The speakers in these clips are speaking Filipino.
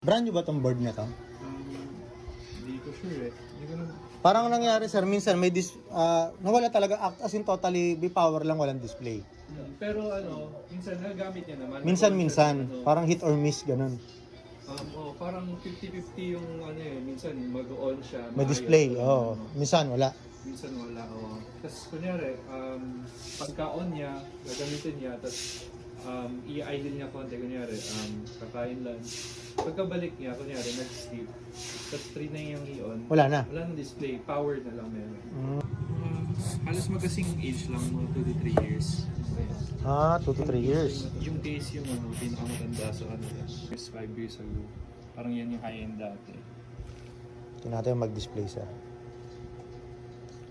Brand new ba tong board na to? Hindi ko sure eh. Hindi ko na... Parang nangyari sir, minsan may nawala talaga as in totally B-power lang, walang display. Pero ano, minsan nagagamit niya naman. Minsan, Ano, parang hit or miss, ganun. parang 50-50 yung ano eh. Minsan mag-on siya. May maayos, display, ano, minsan wala. Minsan wala, oo. Tapos kunyari, pagka-on niya, gagamitin niya, tapos i-idle niya konti, kunyari, kakain lunch. Pagkabalik niya, kunyari, nag-sleep, tapos 3 na yung i-on. Wala na. Wala nang display, powered na lang meron. Mm. Halos magkasing age lang, mga 2 to 3 years. 2 to 3 years. Yung case yung pinakamatanda sa kanila. 5 years ago. Parang yan yung high-end dati. Tingnan natin mag-display sir.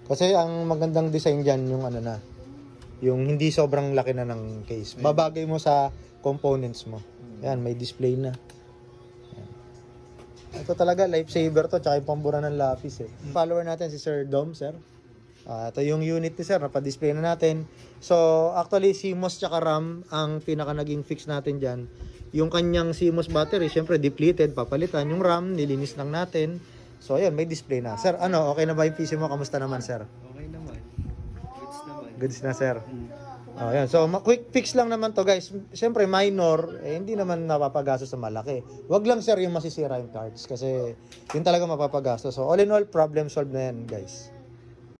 Kasi ang magandang design dyan yung ano na, yung hindi sobrang laki na ng case. Babagay mo sa components mo. Yan, may display na. Yan. Ito talaga, lifesaver to, tsaka yung pambura ng lapis eh. Follower natin si Sir Dom, sir. Ito yung unit ni sir, napadisplay na natin. So, actually, CMOS tsaka RAM ang pinaka naging fix natin dyan. Yung kanyang CMOS battery, syempre depleted, papalitan. Yung RAM, nilinis lang natin. So, ayun, may display na. Sir, okay na ba yung PC mo? Kamusta naman, sir? Okay naman. Goods naman. Goods na, sir. Ayan. So, quick fix lang naman to, guys. Siyempre, minor, hindi naman napapagastos sa malaki. Wag lang, sir, yung masisira yung cards. Kasi, yun talaga mapapagastos. So, all in all, problem solved na yan, guys.